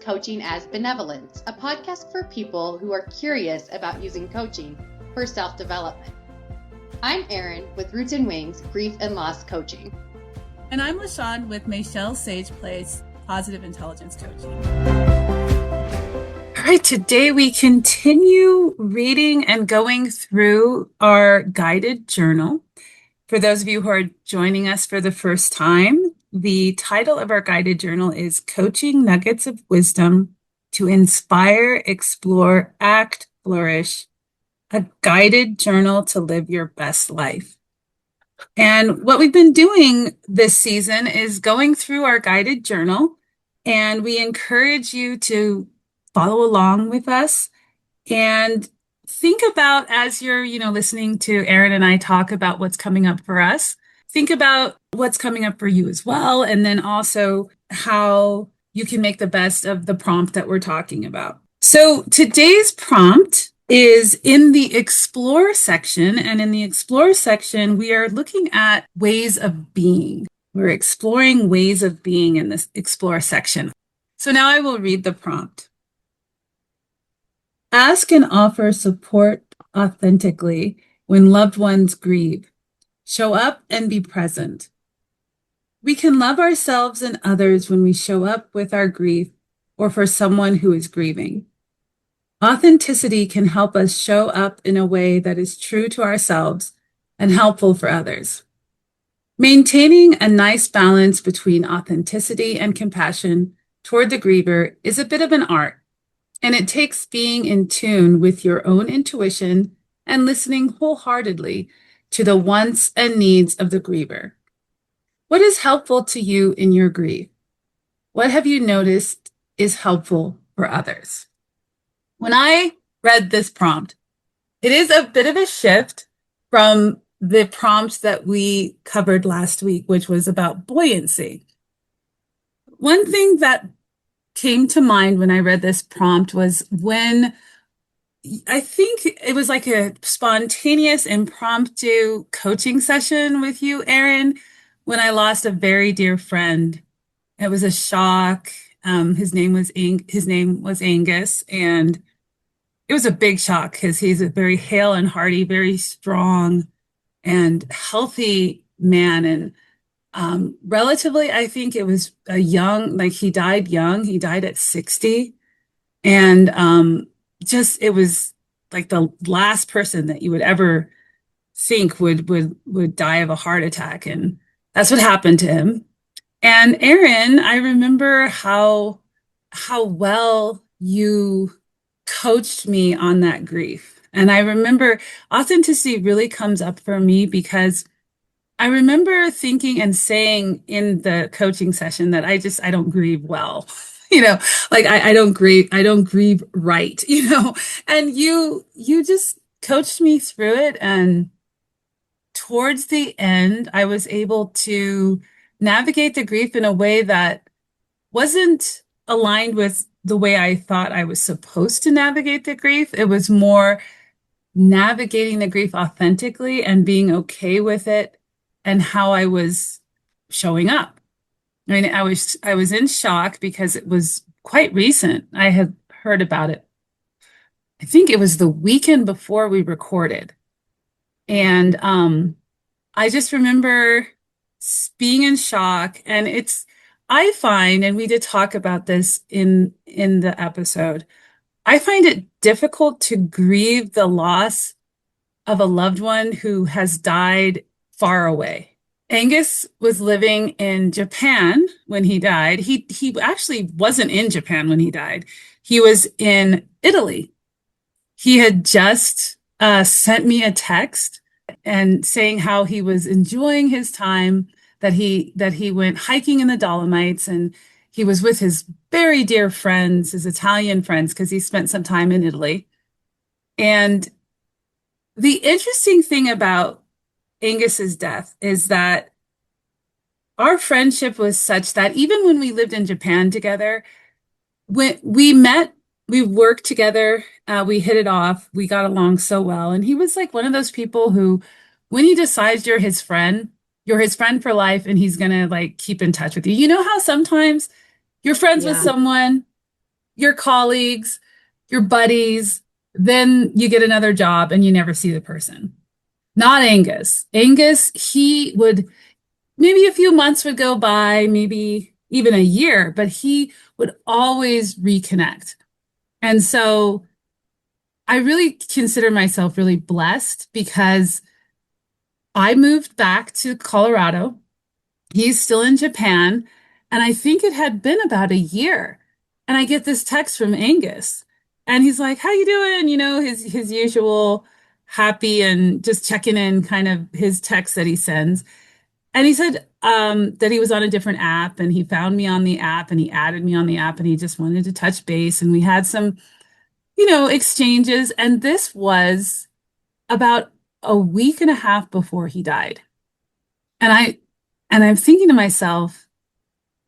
Coaching as Benevolence, a podcast for people who are curious about using coaching for self-development. I'm Eryn with Roots and Wings, Grief and Loss Coaching. And I'm LaShawn with Michelle Sage Place, Positive Intelligence Coaching. All right, today we continue reading and going through our guided journal. For those of you who are joining us for the first time, the title of our guided journal is Coaching Nuggets of Wisdom to Inspire, Explore, Act, Flourish, a guided journal to live your best life. And what we've been doing this season is going through our guided journal, and we encourage you to follow along with us and think about, as you're, listening to Eryn and I talk about what's coming up for us, think about what's coming up for you as well, and then also how you can make the best of the prompt that we're talking about. So today's prompt is in the Explore section, and in the Explore section, we are looking at ways of being. We're exploring ways of being in this Explore section. So now I will read the prompt. Ask and offer support authentically when loved ones grieve. Show up and be present. We can love ourselves and others when we show up with our grief or for someone who is grieving. Authenticity can help us show up in a way that is true to ourselves and helpful for others. Maintaining a nice balance between authenticity and compassion toward the griever is a bit of an art, and it takes being in tune with your own intuition and listening wholeheartedly to the wants and needs of the griever. What is helpful to you in your grief? What have you noticed is helpful for others? When I read this prompt, it is a bit of a shift from the prompt that we covered last week, which was about buoyancy. One thing that came to mind when I read this prompt was when I think it was like a spontaneous, impromptu coaching session with you, Eryn, when I lost a very dear friend. It was a shock. His name was Angus, and it was a big shock because he's a very hale and hearty, very strong and healthy man. And relatively, I think it was he died young. He died at 60. And it was like the last person that you would ever think would die of a heart attack. And that's what happened to him. And Eryn, I remember how well you coached me on that grief. And I remember authenticity really comes up for me because I remember thinking and saying in the coaching session that I don't grieve well. I don't grieve right, and you just coached me through it. And towards the end, I was able to navigate the grief in a way that wasn't aligned with the way I thought I was supposed to navigate the grief. It was more navigating the grief authentically and being okay with it and how I was showing up. I mean, I was in shock because it was quite recent. I had heard about it. I think it was the weekend before we recorded. And I just remember being in shock. And I find, and we did talk about this in the episode, I find it difficult to grieve the loss of a loved one who has died far away. Angus was living in Japan when he died. He actually wasn't in Japan when he died. He was in Italy. He had just sent me a text and saying how he was enjoying his time, that he went hiking in the Dolomites, and he was with his very dear friends, his Italian friends, because he spent some time in Italy. And the interesting thing about Angus's death is that our friendship was such that even when we lived in Japan together, when we met, we worked together, we hit it off, we got along so well. And he was like one of those people who, when he decides you're his friend for life, and he's gonna like keep in touch with you. You know how sometimes you're friends with someone your colleagues, your buddies, then you get another job and you never see the person. Not Angus. Angus, he would maybe a few months would go by, maybe even a year, but he would always reconnect. And so I really consider myself really blessed because I moved back to Colorado. He's still in Japan. And I think it had been about a year. And I get this text from Angus. And he's like, "How you doing?" His usual happy and just checking in kind of his text that he sends. And he said that he was on a different app and he found me on the app and he added me on the app and he just wanted to touch base. And we had some, exchanges. And this was about a week and a half before he died. And I'm thinking to myself,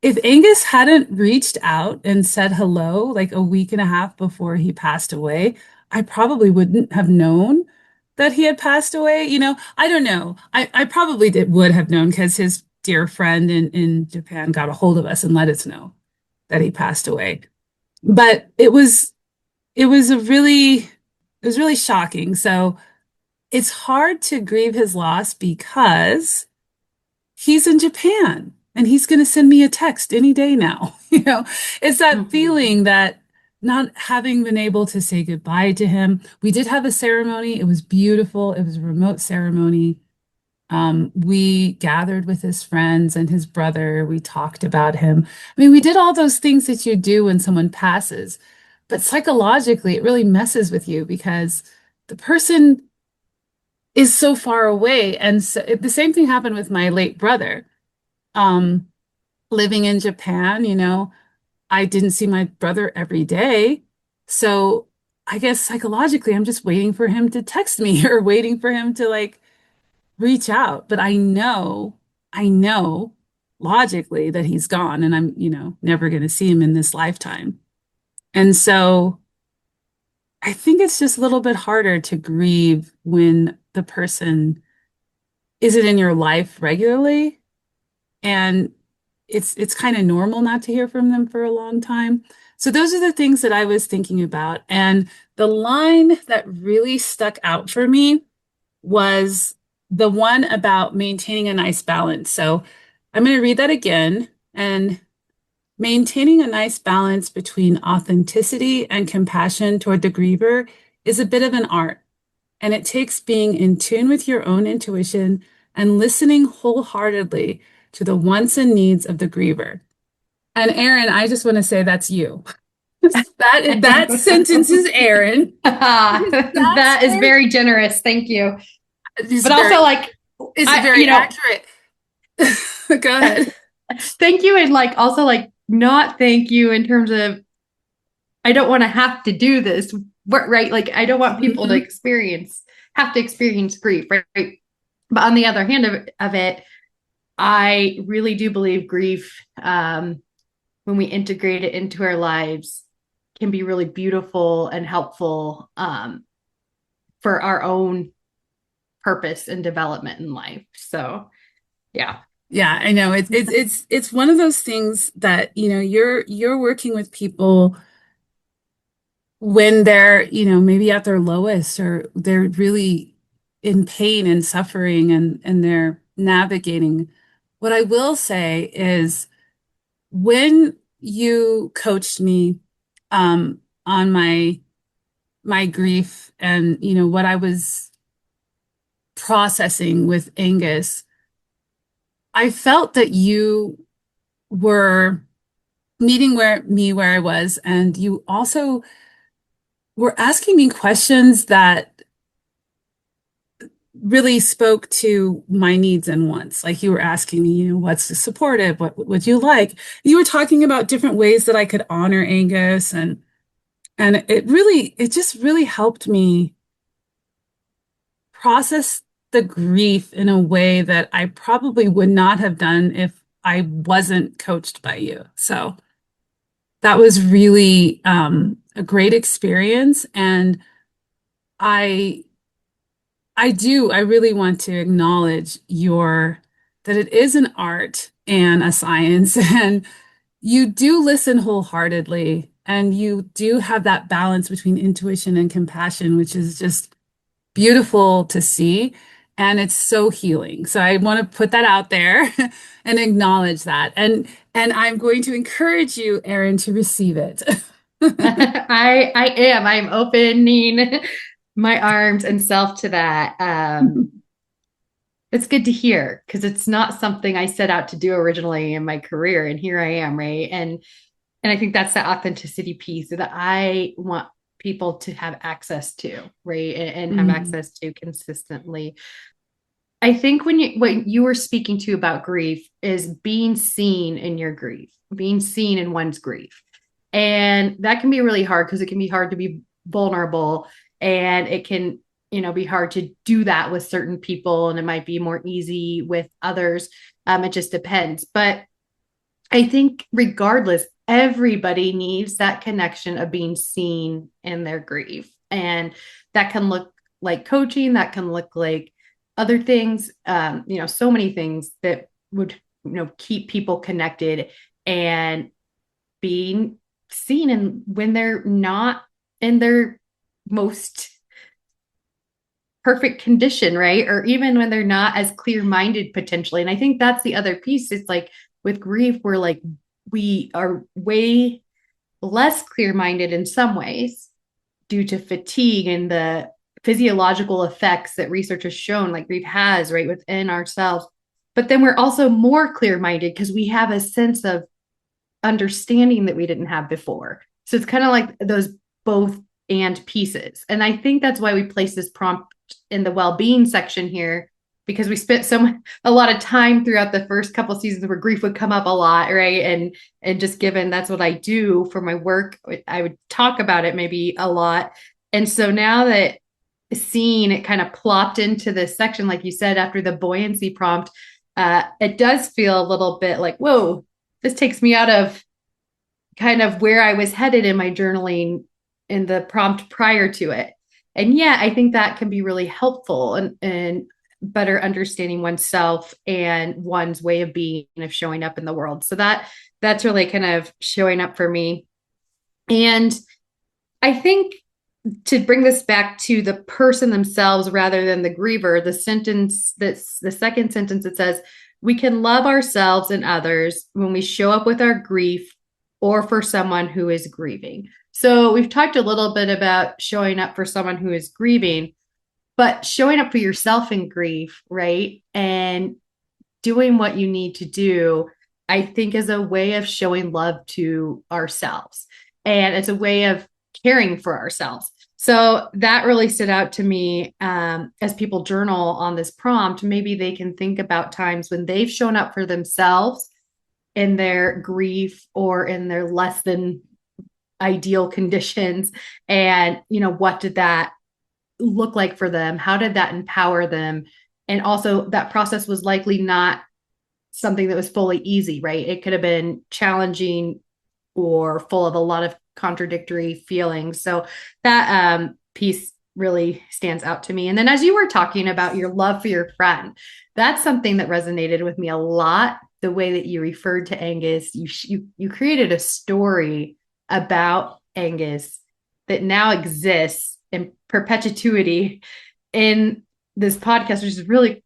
if Angus hadn't reached out and said hello like a week and a half before he passed away, I probably wouldn't have known that he had passed away. I don't know. I probably would have known because his dear friend in Japan got a hold of us and let us know that he passed away. But it was really shocking. So it's hard to grieve his loss because he's in Japan and he's going to send me a text any day now. It's that feeling that not having been able to say goodbye to him. We did have a ceremony. It was beautiful. It was a remote ceremony. We gathered with his friends and his brother. We talked about him. I mean, we did all those things that you do when someone passes, but psychologically, it really messes with you because the person is so far away. And so, the same thing happened with my late brother. Living in Japan, I didn't see my brother every day. So I guess psychologically, I'm just waiting for him to text me or waiting for him to like reach out. But I know logically that he's gone and I'm, never going to see him in this lifetime. And so I think it's just a little bit harder to grieve when the person isn't in your life regularly. And it's kind of normal not to hear from them for a long time. So those are the things that I was thinking about. And the line that really stuck out for me was the one about maintaining a nice balance. So I'm going to read that again. And maintaining a nice balance between authenticity and compassion toward the griever is a bit of an art. And it takes being in tune with your own intuition and listening wholeheartedly to the wants and needs of the griever. And Eryn, I just want to say that's you. That sentence is Eryn. That is very generous. Thank you. But also, like, it's very accurate. Go ahead. Thank you, and like also like not thank you in terms of I don't want to have to do this, right? Like I don't want people to have to experience grief, right? But on the other hand of it, I really do believe grief, when we integrate it into our lives, can be really beautiful and helpful for our own purpose and development in life. So, yeah. Yeah, I know. It's one of those things that, you're working with people when they're, maybe at their lowest or they're really in pain and suffering and they're navigating. What I will say is when you coached me on my grief and, what I was processing with Angus, I felt that you were meeting where I was, and you also were asking me questions that really spoke to my needs and wants. Like you were asking me, what's supportive? What would you like? You were talking about different ways that I could honor Angus, and it just really helped me process the grief in a way that I probably would not have done if I wasn't coached by you. So that was really a great experience. And I really want to acknowledge that it is an art and a science, and you do listen wholeheartedly And you do have that balance between intuition and compassion, which is just beautiful to see. And it's so healing. So I want to put that out there and acknowledge that. And I'm going to encourage you, Erin, to receive it. I am. I'm opening my arms and self to that. It's good to hear because it's not something I set out to do originally in my career, and here I am, right? And I think that's the authenticity piece that I want people to have access to, right? And have Mhm. access to consistently. I think when you were speaking to about grief is being seen in your grief, being seen in one's grief. And that can be really hard because it can be hard to be vulnerable, and it can, be hard to do that with certain people, and it might be more easy with others. It just depends. But I think regardless, everybody needs that connection of being seen in their grief. And that can look like coaching, that can look like other things, so many things that would, keep people connected and being seen, and when they're not in their most perfect condition, right? Or even when they're not as clear minded potentially. And I think that's the other piece. It's like with grief, we're like, we are way less clear minded in some ways due to fatigue and the physiological effects that research has shown, like grief has, right, within ourselves. But then we're also more clear minded because we have a sense of understanding that we didn't have before. So it's kind of like those both and pieces. And I think that's why we place this prompt in the well-being section here, because we spent a lot of time throughout the first couple seasons where grief would come up a lot, right? And just given that's what I do for my work, I would talk about it maybe a lot. And so now that seeing it kind of plopped into this section, like you said, after the buoyancy prompt, it does feel a little bit like, whoa, this takes me out of kind of where I was headed in my journaling in the prompt prior to it. And yeah, I think that can be really helpful and better understanding oneself and one's way of being, of showing up in the world. So that's really kind of showing up for me. And I think to bring this back to the person themselves rather than the griever, that's the second sentence, it says, we can love ourselves and others when we show up with our grief or for someone who is grieving. So we've talked a little bit about showing up for someone who is grieving, but showing up for yourself in grief, right? And doing what you need to do, I think, is a way of showing love to ourselves. And it's a way of caring for ourselves. So that really stood out to me, as people journal on this prompt. Maybe they can think about times when they've shown up for themselves in their grief or in their less than ideal conditions. And, what did that look like for them? How did that empower them? And also, that process was likely not something that was fully easy, right? It could have been challenging or full of a lot of contradictory feelings. So that piece really stands out to me. And then as you were talking about your love for your friend, that's something that resonated with me a lot. The way that you referred to Angus, you created a story about Angus that now exists in perpetuity in this podcast, which is really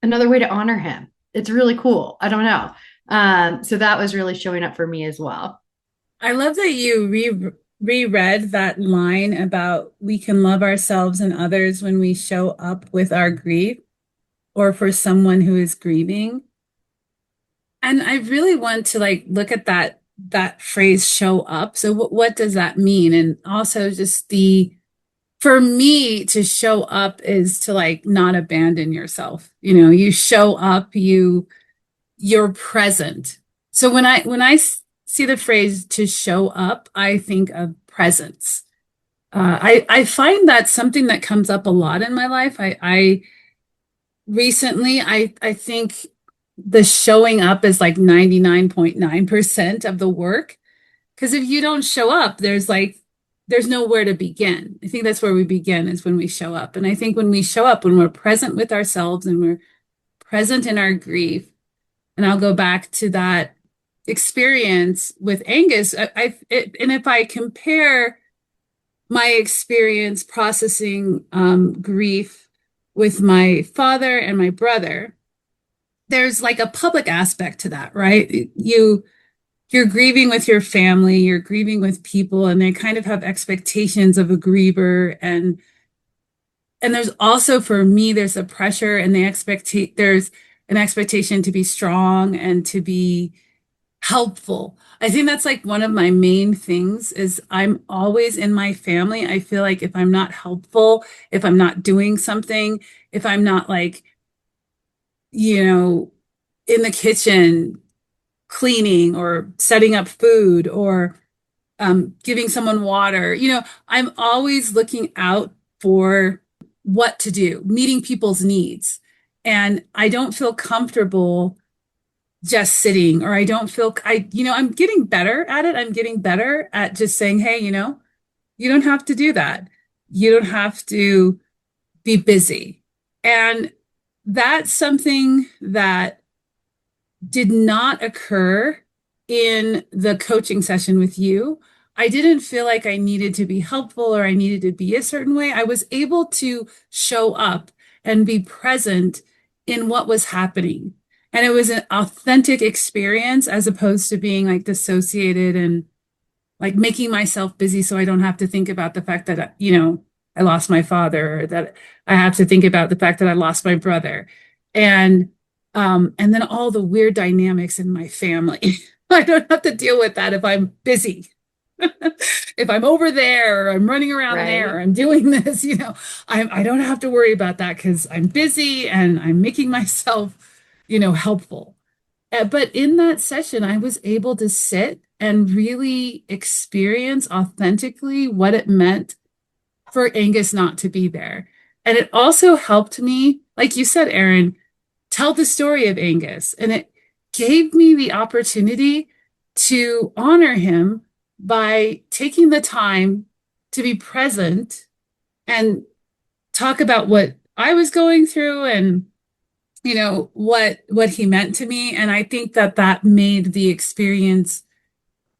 another way to honor him. It's really cool. I don't know. So that was really showing up for me as well. I love that you reread that line about we can love ourselves and others when we show up with our grief or for someone who is grieving. And I really want to like look at that phrase show up. So what does that mean? And also just for me to show up is to like not abandon yourself. You show up, you're present. So when I see the phrase to show up, I think of presence. I find that something that comes up a lot in my life. I recently I think the showing up is like 99.9% of the work. Because if you don't show up, there's nowhere to begin. I think that's where we begin is when we show up. And I think when we show up, when we're present with ourselves and we're present in our grief, and I'll go back to that experience with Angus, and if I compare my experience processing grief with my father and my brother, there's like a public aspect to that, right? You're grieving with your family, you're grieving with people, and they kind of have expectations of a griever. And there's also, for me, there's a pressure and there's an expectation to be strong and to be helpful. I think that's like one of my main things is I'm always in my family. I feel like if I'm not helpful, if I'm not doing something, if I'm not like, you know, in the kitchen cleaning or setting up food or giving someone water, I'm always looking out for what to do, meeting people's needs. And I don't feel comfortable just sitting, or I don't feel I'm getting better at it. I'm getting better at just saying, hey, you don't have to do that. You don't have to be busy. And that's something that did not occur in the coaching session with you. I didn't feel like I needed to be helpful or I needed to be a certain way. I was able to show up and be present in what was happening. And it was an authentic experience as opposed to being like dissociated and like making myself busy so I don't have to think about the fact that, I lost my father, or that I have to think about the fact that I lost my brother. And then all the weird dynamics in my family. I don't have to deal with that if I'm busy. If I'm over there or I'm running around there or Right. I'm doing this, I don't have to worry about that because I'm busy and I'm making myself, helpful. But in that session, I was able to sit and really experience authentically what it meant for Angus not to be there. And it also helped me, like you said, Eryn, tell the story of Angus. And it gave me the opportunity to honor him by taking the time to be present and talk about what I was going through and what he meant to me. And I think that that made the experience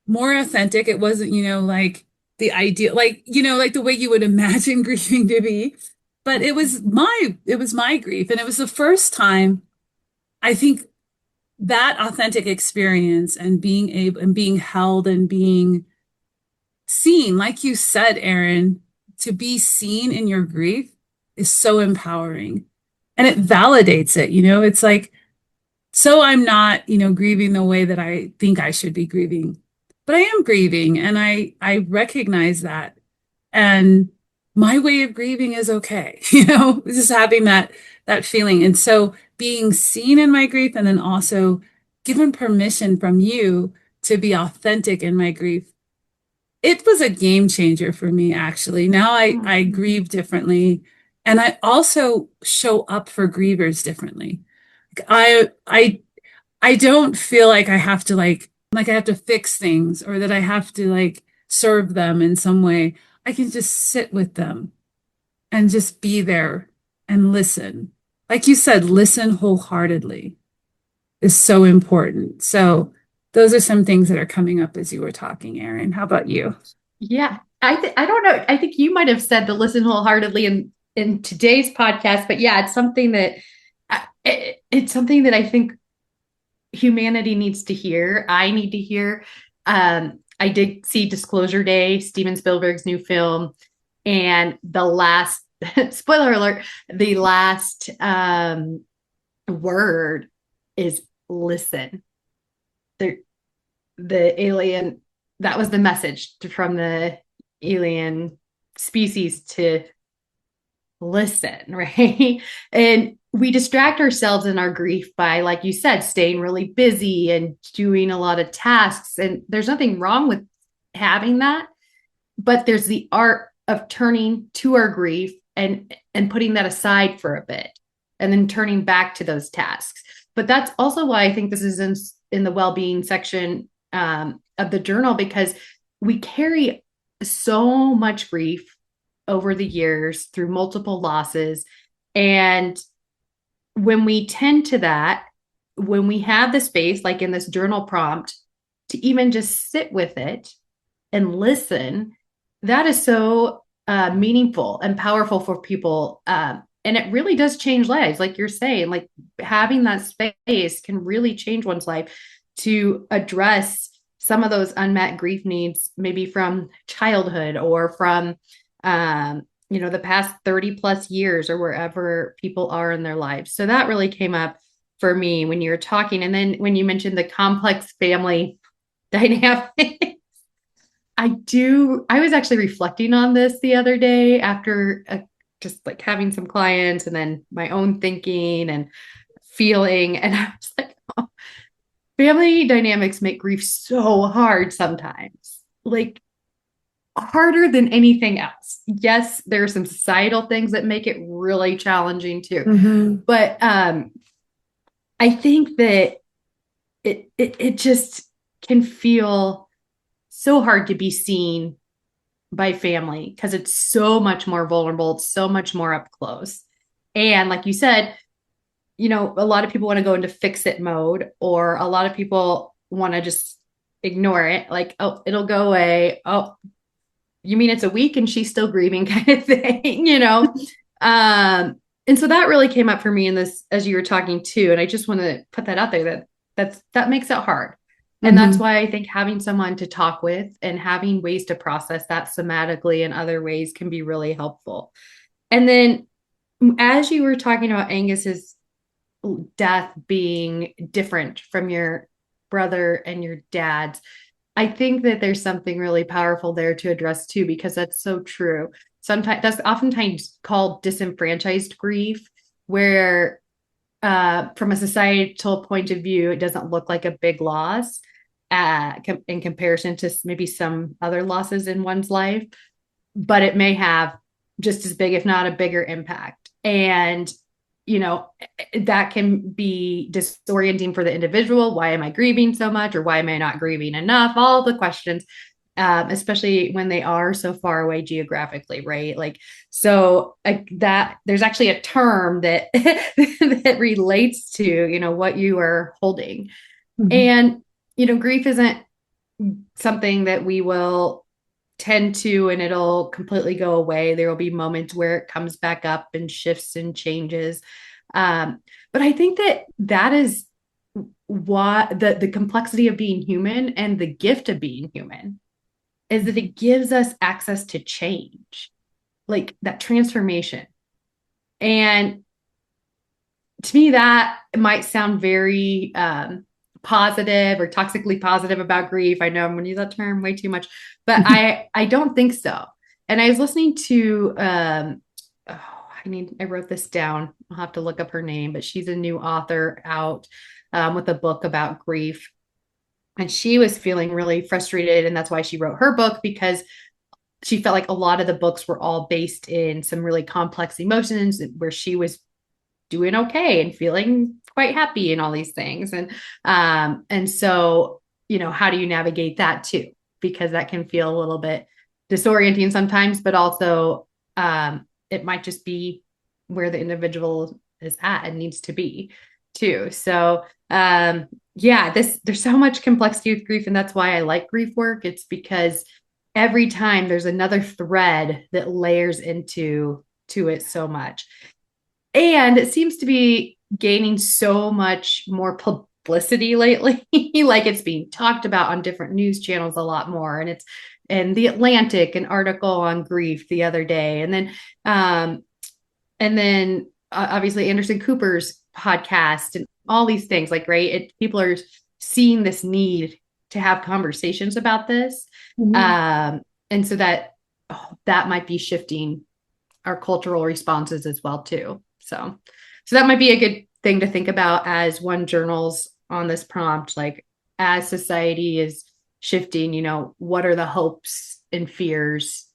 more authentic. It wasn't, like the ideal, like, like the way you would imagine grieving to be, but it was my grief. And it was the first time I think that authentic experience and being able and being held and being seen, like you said, Eryn, to be seen in your grief is so empowering and it validates it. It's like, so I'm not, grieving the way that I think I should be grieving, but I am grieving and I recognize that. And my way of grieving is okay, just having that feeling. And so being seen in my grief and then also given permission from you to be authentic in my grief, it was a game changer for me, actually. Now I Mhm. grieve differently and I also show up for grievers differently. I I I don't feel like I have to like I have to fix things or that I have to like serve them in some way. I can just sit with them and just be there and listen. Like you said, listen wholeheartedly is so important. So those are some things that are coming up as you were talking, Eryn. How about you? Yeah. I don't know. I think you might have said to listen wholeheartedly in today's podcast, but yeah, it's something that it's something that I think humanity needs to hear. I need to hear. I did see Disclosure Day, Steven Spielberg's new film, and the last spoiler alert, the last word is listen. The the alien, that was the message from the alien species, to listen, right? And we distract ourselves in our grief by, like you said, staying really busy and doing a lot of tasks. And there's nothing wrong with having that, but there's the art of turning to our grief and putting that aside for a bit and then turning back to those tasks. But that's also why I think this is in the well-being section of the journal, because we carry so much grief over the years through multiple losses. And when we tend to that, when we have the space, like in this journal prompt, to even just sit with it and listen, that is so meaningful and powerful for people. And it really does change lives. Like you're saying, like having that space can really change one's life to address some of those unmet grief needs, maybe from childhood or from, the past 30 plus years or wherever people are in their lives. So that really came up for me when you were talking. And then when you mentioned the complex family dynamic, I was actually reflecting on this the other day after just like having some clients and then my own thinking and feeling. And I was like, oh, family dynamics make grief so hard sometimes, like harder than anything else. Yes, there are some societal things that make it really challenging too. Mm-hmm. But I think that it just can feel so hard to be seen by family because it's so much more vulnerable, it's so much more up close. And like you said, a lot of people want to go into fix it mode, or a lot of people want to just ignore it, like, oh, it'll go away. Oh, you mean it's a week and she's still grieving kind of thing. And so that really came up for me in this as you were talking too. And I just want to put that out there that makes it hard. And that's Mm-hmm. why I think having someone to talk with and having ways to process that somatically in other ways can be really helpful. And then as you were talking about Angus's death being different from your brother and your dad's, I think that there's something really powerful there to address too, because that's so true. Sometimes that's oftentimes called disenfranchised grief, where from a societal point of view, it doesn't look like a big loss in comparison to maybe some other losses in one's life, but it may have just as big, if not a bigger impact. And, that can be disorienting for the individual. Why am I grieving so much? Or why am I not grieving enough? All the questions, especially when they are so far away geographically, right? Like, so that there's actually a term that that relates to, what you are holding. Mm-hmm. And, grief isn't something that we will tend to and it'll completely go away. There will be moments where it comes back up and shifts and changes. But I think that is what the complexity of being human and the gift of being human is that it gives us access to change, like that transformation. And to me, that might sound very positive or toxically positive about grief. I know I'm going to use that term way too much, but I don't think so. And I was listening to I wrote this down. I'll have to look up her name, but she's a new author out with a book about grief. And she was feeling really frustrated. And that's why she wrote her book, because she felt like a lot of the books were all based in some really complex emotions where she was doing okay and feeling quite happy and all these things. And so, how do you navigate that too? Because that can feel a little bit disorienting sometimes, but also it might just be where the individual is at and needs to be too. So there's so much complexity with grief, and that's why I like grief work. It's because every time there's another thread that layers into it so much. And it seems to be gaining so much more publicity lately. Like it's being talked about on different news channels a lot more. And it's in the Atlantic, an article on grief the other day. And then obviously Anderson Cooper's podcast and all these things, like, right. People are seeing this need to have conversations about this. Mm-hmm. And so that might be shifting our cultural responses as well too. So that might be a good thing to think about as one journals on this prompt, like as society is shifting, what are the hopes and fears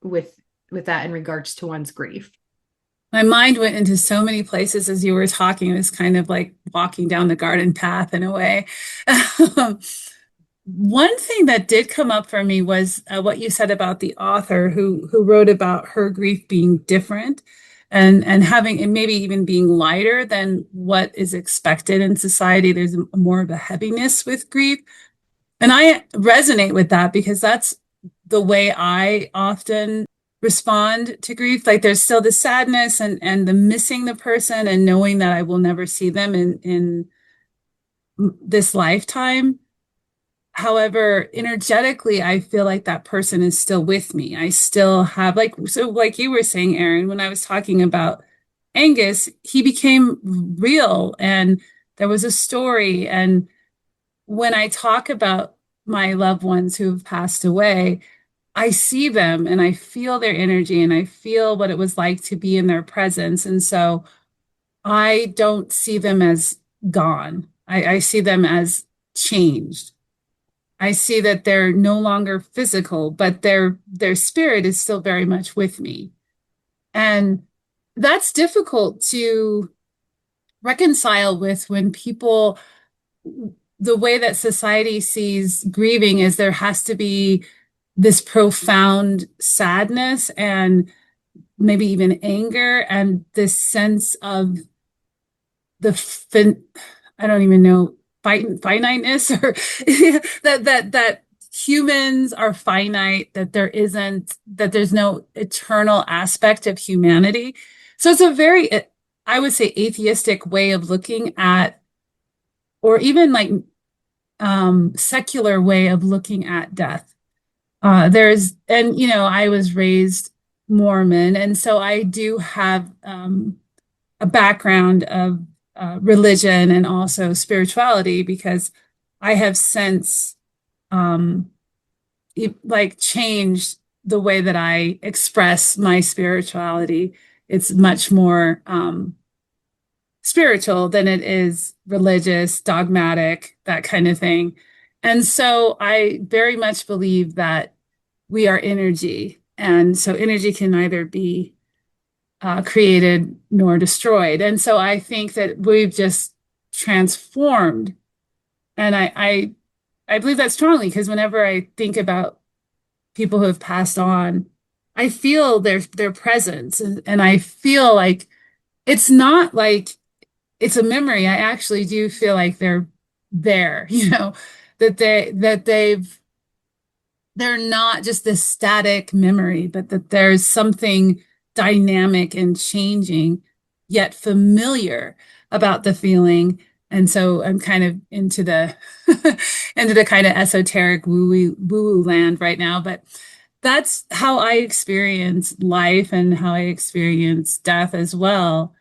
with that in regards to one's grief? My mind went into so many places as you were talking. It was kind of like walking down the garden path in a way. One thing that did come up for me was what you said about the author who wrote about her grief being different and having and maybe even being lighter than what is expected in society. There's more of a heaviness with grief. And I resonate with that because that's the way I often respond to grief. Like there's still the sadness and the missing the person and knowing that I will never see them in this lifetime. However, energetically, I feel like that person is still with me. I still have like, so like you were saying, Eryn, when I was talking about Angus, he became real and there was a story. And when I talk about my loved ones who've passed away, I see them and I feel their energy and I feel what it was like to be in their presence. And so I don't see them as gone. I see them as changed. I see that they're no longer physical, but their spirit is still very much with me. And that's difficult to reconcile with when people, the way that society sees grieving is there has to be this profound sadness and maybe even anger and this sense of the I don't even know finiteness or that humans are finite, that there's no eternal aspect of humanity. So it's a very, I would say, atheistic way of looking at, or even like secular way of looking at death. And I was raised Mormon, and so I do have a background of religion and also spirituality because I have since like changed the way that I express my spirituality. It's much more spiritual than it is religious, dogmatic, that kind of thing. And so I very much believe that we are energy. And so energy can neither be created nor destroyed. And so I think that we've just transformed. And I believe that strongly because whenever I think about people who have passed on, I feel their presence and I feel like it's not like it's a memory. I actually do feel like they're there, they're not just this static memory, but that there's something dynamic and changing, yet familiar about the feeling. And so I'm kind of into the into the kind of esoteric woo-woo land right now, but that's how I experience life and how I experience death as well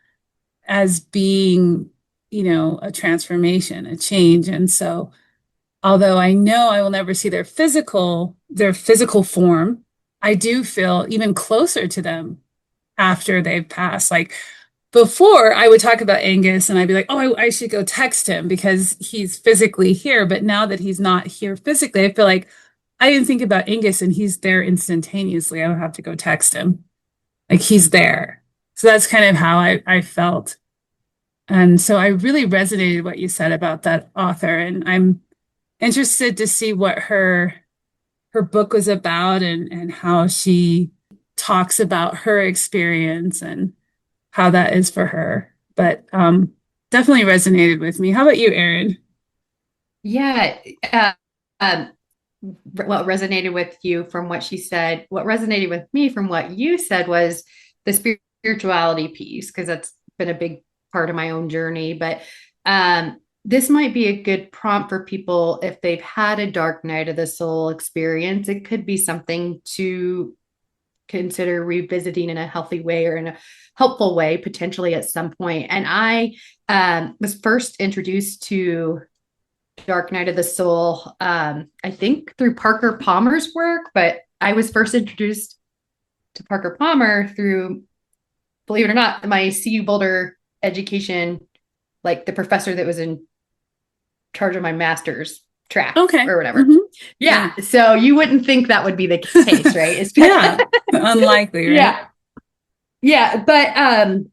as being, a transformation, a change. And so although I know I will never see their physical form, I do feel even closer to them after they've passed. Like before, I would talk about Angus and I'd be like, oh, I should go text him because he's physically here. But now that he's not here physically, I feel like I didn't think about Angus and he's there instantaneously. I don't have to go text him. Like he's there. So that's kind of how I felt. And so I really resonated what you said about that author. And I'm interested to see what her book was about and how she talks about her experience and how that is for her. But definitely resonated with me. How about you, Eryn? Yeah. Um, what resonated with you from what she said, what resonated with me from what you said was the spirituality piece, because that's been a big part of my own journey. But this might be a good prompt for people if they've had a dark night of the soul experience. It could be something to consider revisiting in a healthy way or in a helpful way, potentially at some point. And I was first introduced to Dark Night of the Soul, I think through Parker Palmer's work, but I was first introduced to Parker Palmer through, believe it or not, my CU Boulder education, like the professor that was in charge of my master's track Okay. or whatever. Yeah. So you wouldn't think that would be the case, right? Yeah. Unlikely, right? Yeah. Yeah. But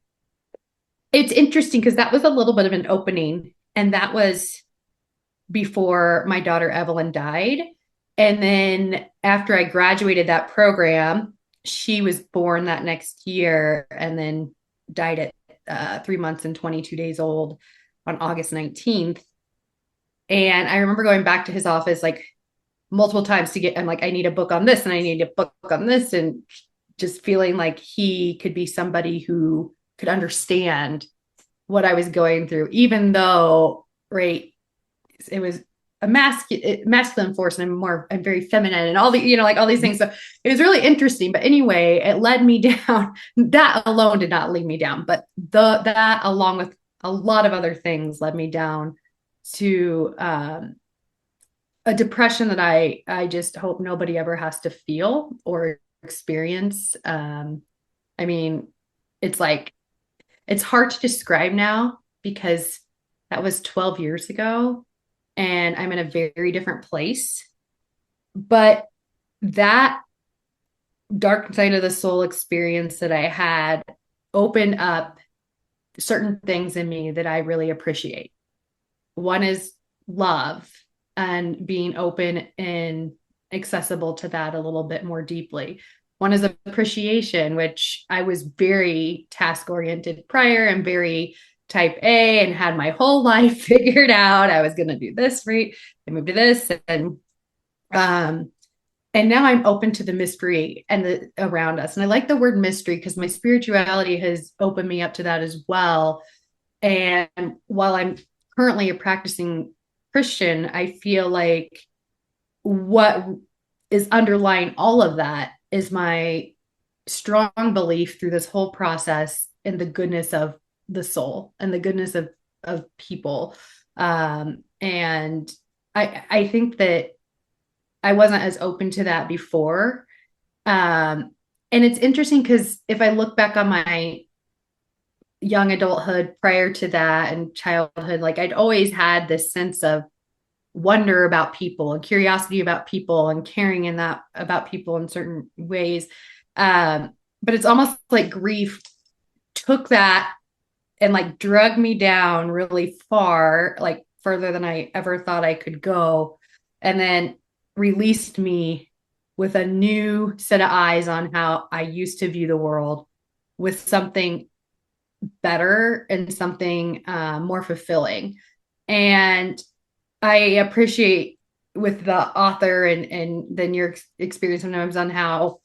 it's interesting because that was a little bit of an opening. And that was before my daughter Evelyn died. And then after I graduated that program, she was born that next year and then died at 3 months and 22 days old on August 19th. And I remember going back to his office like multiple times to get, I'm like, I need a book on this and I need a book on this. And just feeling like he could be somebody who could understand what I was going through, even though, right, it was a masculine force and I'm very feminine and all the, like all these things. So it was really interesting. But anyway, it led me down. That alone did not lead me down, but that along with a lot of other things led me down to a depression that I just hope nobody ever has to feel or experience. I mean, it's like, it's hard to describe now because that was 12 years ago and I'm in a very different place. But that dark side of the soul experience that I had opened up certain things in me that I really appreciate. One is love and being open and accessible to that a little bit more deeply. One is appreciation, which I was very task oriented prior and very type A and had my whole life figured out. I was going to do this, right? I moved to this um, and now I'm open to the mystery and the around us. And I like the word mystery because my spirituality has opened me up to that as well. And while I'm currently a practicing Christian, I feel like what is underlying all of that is my strong belief through this whole process in the goodness of the soul and the goodness of people. And I think that I wasn't as open to that before. And it's interesting because if I look back on my young adulthood prior to that and childhood, like I'd always had this sense of wonder about people and curiosity about people and caring in that about people in certain ways. But it's almost like grief took that and like drug me down really far, like further than I ever thought I could go, and then released me with a new set of eyes on how I used to view the world with something better and something more fulfilling. And I appreciate with the author and then your experience sometimes on how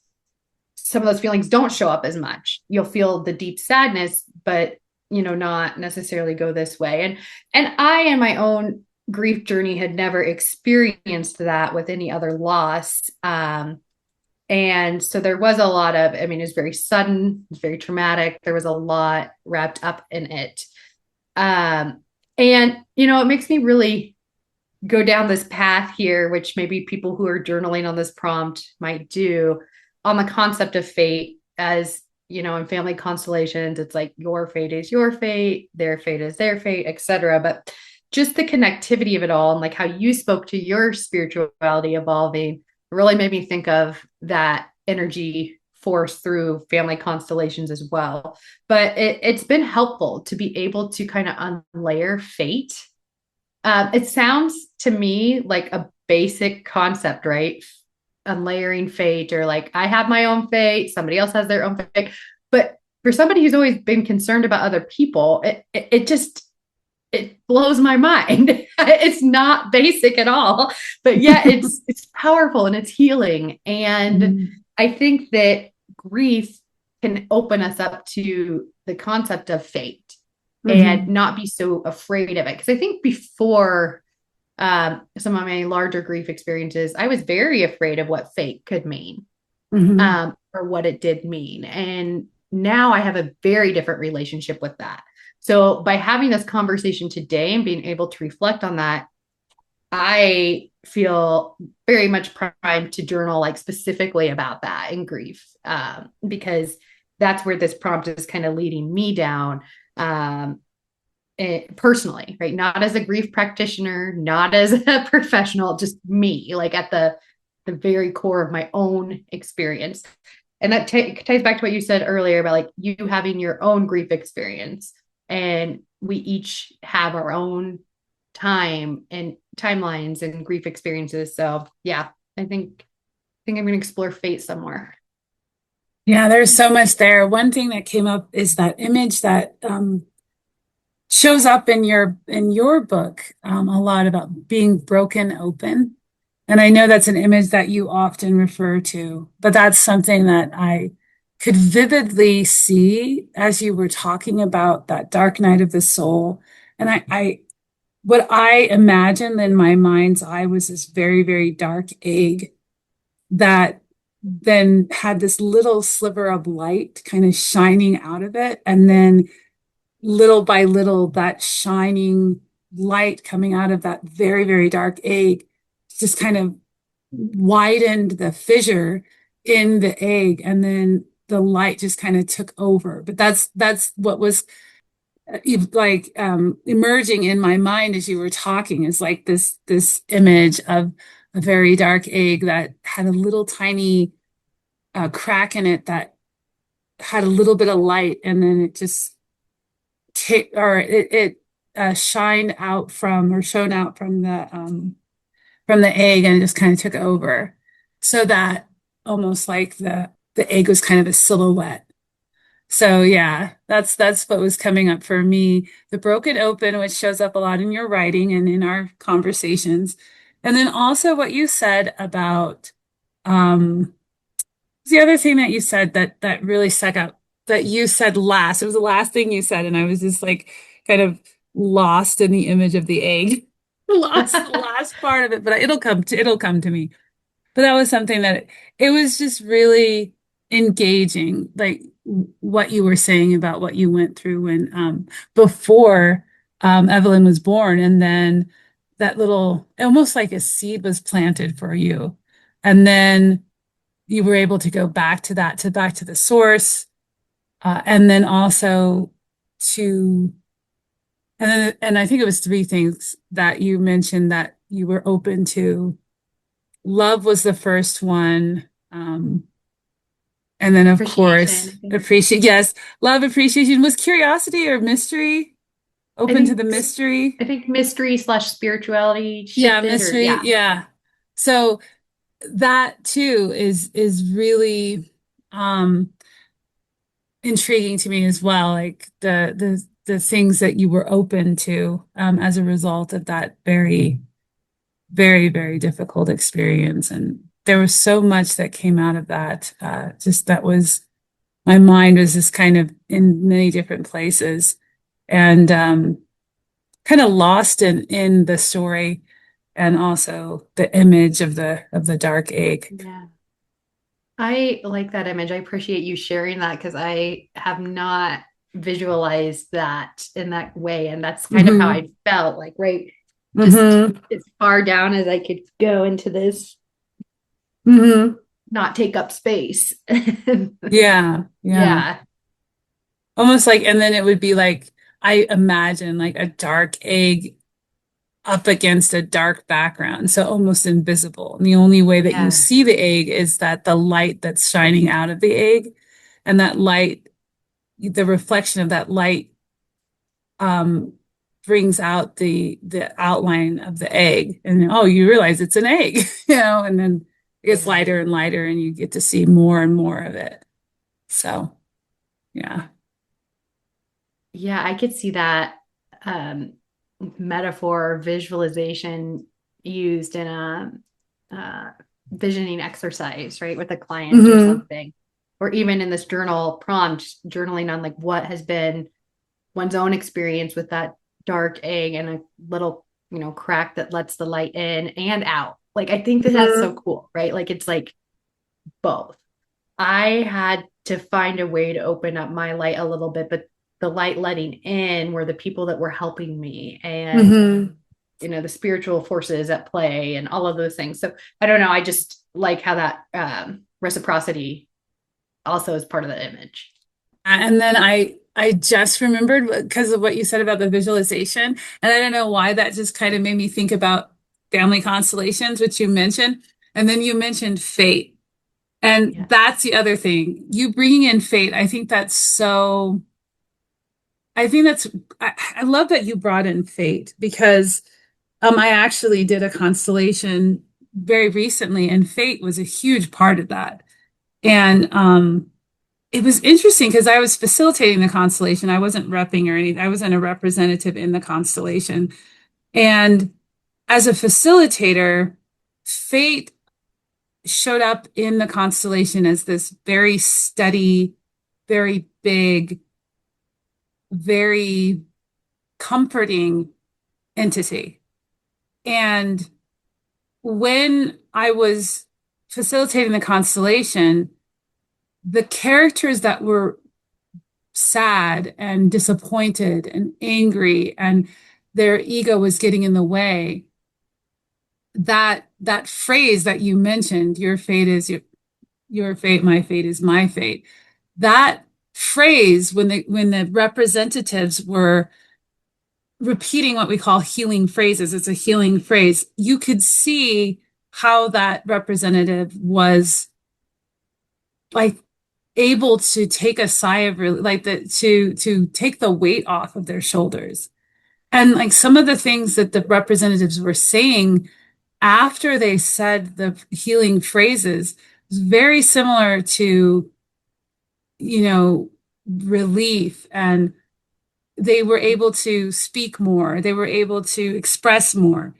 some of those feelings don't show up as much. You'll feel the deep sadness, but not necessarily go this way. And I, in my own grief journey, had never experienced that with any other loss. And so there was a lot of, I mean, it was very sudden, it was very traumatic. There was a lot wrapped up in it. And it makes me really go down this path here, which maybe people who are journaling on this prompt might do, on the concept of fate. As in family constellations, it's like your fate is your fate, their fate is their fate, etc. But just the connectivity of it all and like how you spoke to your spirituality evolving really made me think of that energy force through family constellations as well. But it's been helpful to be able to kind of unlayer fate. It sounds to me like a basic concept, right? Unlayering fate, or like I have my own fate, somebody else has their own fate. But for somebody who's always been concerned about other people, it just blows my mind. It's not basic at all, but yeah, it's powerful and it's healing. And I think that grief can open us up to the concept of fate and not be so afraid of it. Because I think before some of my larger grief experiences, I was very afraid of what fate could mean, or what it did mean. And now I have a very different relationship with that. So by having this conversation today and being able to reflect on that, I feel very much primed to journal like specifically about that in grief, because that's where this prompt is kind of leading me down. Personally, right? Not as a grief practitioner, not as a professional, just me, like at the very core of my own experience. And that ties back to what you said earlier about like you having your own grief experience, and we each have our own time and timelines and grief experiences. So yeah, I think I'm going to explore fate somewhere. Yeah, there's so much there. One thing that came up is that image that shows up in your book, a lot about being broken open. And I know that's an image that you often refer to, but that's something that I could vividly see as you were talking about that dark night of the soul. And what I imagined in my mind's eye was this very, very dark egg that then had this little sliver of light kind of shining out of it. And then little by little, that shining light coming out of that very, very dark egg just kind of widened the fissure in the egg. And then the light just kind of took over. But that's what was like emerging in my mind as you were talking, is like this image of a very dark egg that had a little tiny crack in it that had a little bit of light, and then it just shined out from, or shone out from the egg, and it just kind of took over, so that almost like the egg was kind of a silhouette. So yeah, that's what was coming up for me. The broken open, which shows up a lot in your writing and in our conversations. And then also what you said about um the other thing that you said that really stuck out, that you said last. It was the last thing you said, and I was just like kind of lost in the image of the egg. Lost the last part of it, but it'll come to me. But that was something that it was just really engaging, like what you were saying about what you went through when before Evelyn was born, and then that little, almost like a seed was planted for you, and then you were able to go back to that, to back to the source, and then also to, and I think it was three things that you mentioned that you were open to. Love was the first one. And then of course, Appreciation. appreciate, yes, love, appreciation. Was curiosity or mystery, I open to the think mystery? I think mystery slash spirituality Yeah, shifted, or mystery. yeah. Yeah. So that too is really intriguing to me as well. Like the things that you were open to as a result of that very, very, very difficult experience. And there was so much that came out of that. Just that was, my mind was just kind of in many different places, and kind of lost in the story, and also the image of the dark egg. Yeah. I like that image. I appreciate you sharing that because I have not visualized that in that way. And that's kind of how Hmm. I felt like, right? Just Hmm. as far down as I could go into this, Hmm. not take up space. Yeah, yeah. Yeah. Almost like, and then it would be like, I imagine like a dark egg up against a dark background, so almost invisible. And the only way that you Yeah. see the egg is that the light that's shining out of the egg, and that light, the reflection of that light, um, brings out the outline of the egg, and oh, you realize it's an egg, and then it gets Yeah. lighter and lighter, and you get to see more and more of it. So, yeah. Yeah, I could see that um, metaphor visualization used in a visioning exercise, right, with a client or Hmm. something, or even in this journal prompt, journaling on like what has been one's own experience with that dark egg and a little, crack that lets the light in and out. Like, I think that that's so Hmm. cool, right? Like, it's like both. I had to find a way to open up my light a little bit, but the light letting in were the people that were helping me, and Hmm. the spiritual forces at play and all of those things. So I don't know. I just like how that reciprocity also is part of the image. And then I just remembered because of what you said about the visualization, and I don't know why that just kind of made me think about family constellations, which you mentioned, and then you mentioned fate. And Yeah. that's the other thing. You bringing in fate, I think that's so, I think that's, I love that you brought in fate, because I actually did a constellation very recently, and fate was a huge part of that. And it was interesting because I was facilitating the constellation. I wasn't repping or anything. I wasn't a representative in the constellation. And as a facilitator, fate showed up in the constellation as this very steady, very big, very comforting entity. And when I was facilitating the constellation, the characters that were sad and disappointed and angry and their ego was getting in the way, that phrase that you mentioned, your fate is your fate, my fate is my fate. That phrase, when the representatives were repeating what we call healing phrases, it's a healing phrase, you could see how that representative was like able to take a sigh of relief, like that to take the weight off of their shoulders. And like some of the things that the representatives were saying after they said the healing phrases was very similar to, you know, relief, and they were able to speak more, they were able to express more.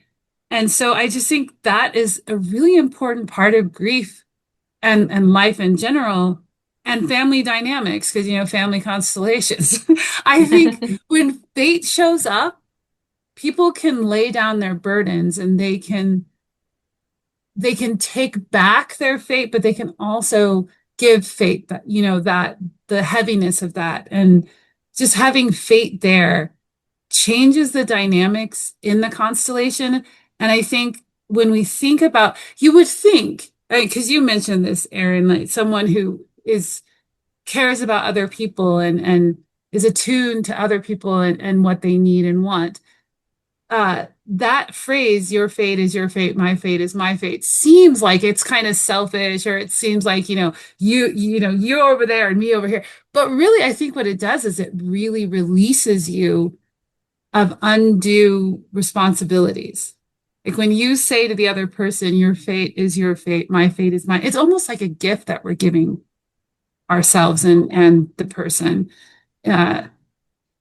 And so I just think that is a really important part of grief and life in general and family dynamics, because, you know, family constellations. I think when fate shows up, people can lay down their burdens and they can take back their fate, but they can also give fate that, you know, that the heaviness of that. And just having fate there changes the dynamics in the constellation. And I think when we think about, you would think, because you mentioned this, Eryn, like someone who is cares about other people and is attuned to other people and what they need and want. That phrase, your fate is your fate, my fate is my fate, seems like it's kind of selfish, or it seems like, you know, you're over there and me over here. But really, I think what it does is it really releases you of undue responsibilities. Like when you say to the other person, your fate is your fate, my fate is mine, it's almost like a gift that we're giving ourselves and the person. Uh,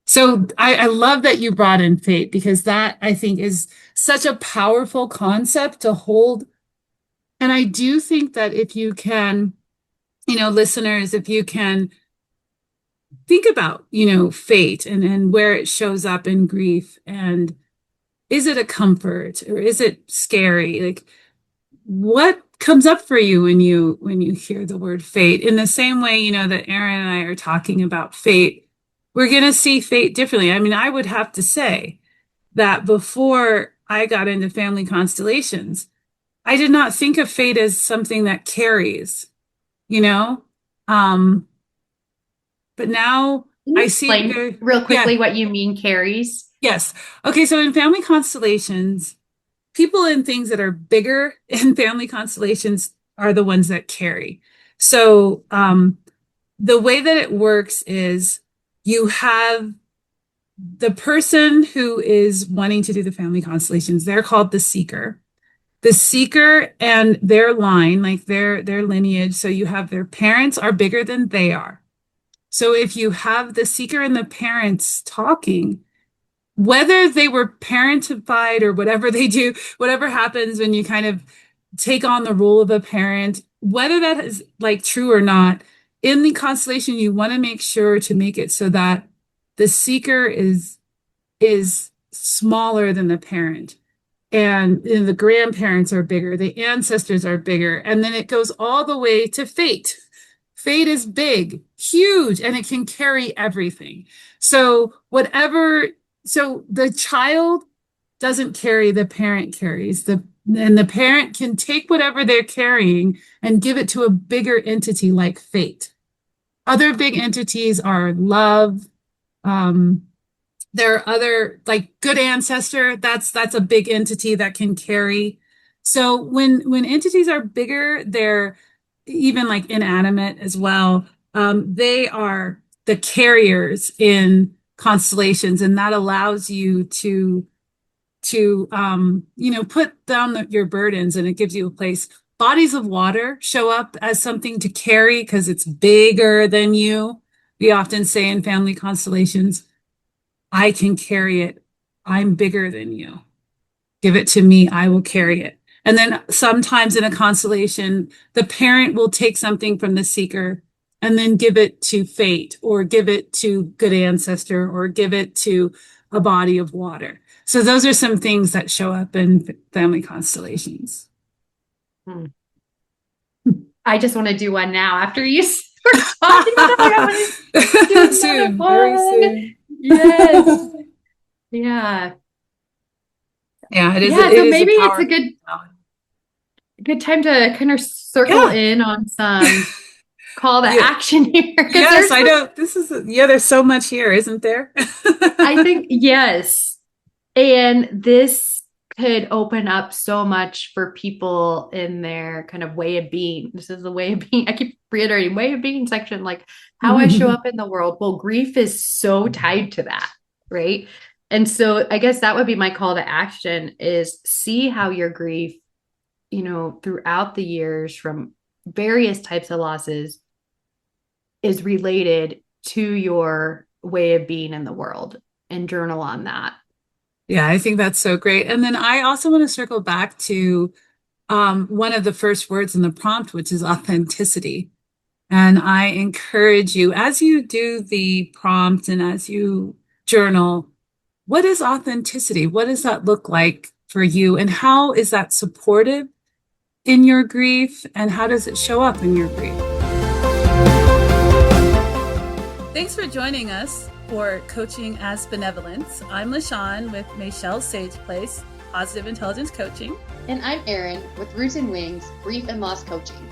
so I love that you brought in fate, because that I think is such a powerful concept to hold. And I do think that if you can, you know, listeners, if you can think about, you know, fate and where it shows up in grief, and is it a comfort or is it scary? Like what comes up for you when you hear the word fate? In the same way, you know, that Eryn and I are talking about fate, we're going to see fate differently. I mean, I would have to say that before I got into family constellations, I did not think of fate as something that carries, you know? Um, but now Can you I see it explain very, real yeah, quickly what you mean carries? yes. Okay, so in family constellations, people in things that are bigger in family constellations are the ones that carry. So the way that it works is you have the person who is wanting to do the family constellations, they're called the seeker. The seeker and their line, like their lineage, so you have their parents are bigger than they are. So if you have the seeker and the parents talking, whether they were parentified or whatever they do, whatever happens when you kind of take on the role of a parent, whether that is like true or not, in the constellation, you want to make sure to make it so that the seeker is smaller than the parent. And the grandparents are bigger, the ancestors are bigger, and then it goes all the way to fate. Fate is big, huge, and it can carry everything. So so the child doesn't carry, the parent carries. And the parent can take whatever they're carrying and give it to a bigger entity like fate. Other big entities are love, um, there are other like good ancestor, that's a big entity that can carry. So when entities are bigger, they're even like inanimate as well. They are the carriers in constellations, and that allows you to you know, put down your burdens, and it gives you a place. Bodies of water show up as something to carry because it's bigger than you. We often say in family constellations, I can carry it. I'm bigger than you. Give it to me. I will carry it. And then sometimes in a constellation, the parent will take something from the seeker and then give it to fate or give it to good ancestor or give it to a body of water. So those are some things that show up in family constellations. Hmm. I just want to do one now after you were talking about it. I want to do Soon, one. very soon. Yes. Yeah. Yeah, it Yeah. So is a maybe it's a powerful good time to kind of circle yeah. in on some call to Yeah. action here because Yes, there's I some, know. There's so much here, isn't there? I think yes. And this could open up so much for people in their kind of way of being. This is the way of being. I keep reiterating way of being section, like how I show up in the world. Well, grief is so tied to that, right? And so I guess that would be my call to action is see how your grief, throughout the years from various types of losses is related to your way of being in the world and journal on that. Yeah, I think that's so great. And then I also want to circle back to one of the first words in the prompt, which is authenticity. And I encourage you, as you do the prompt and as you journal, what is authenticity? What does that look like for you? And how is that supportive in your grief? And how does it show up in your grief? Thanks for joining us for Coaching as Benevolence. I'm LaShawn with Mayshell's Sage Place, Positive Intelligence Coaching. And I'm Eryn with Roots and Wings, Grief and Loss Coaching.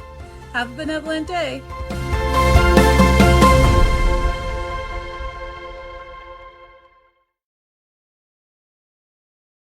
Have a benevolent day.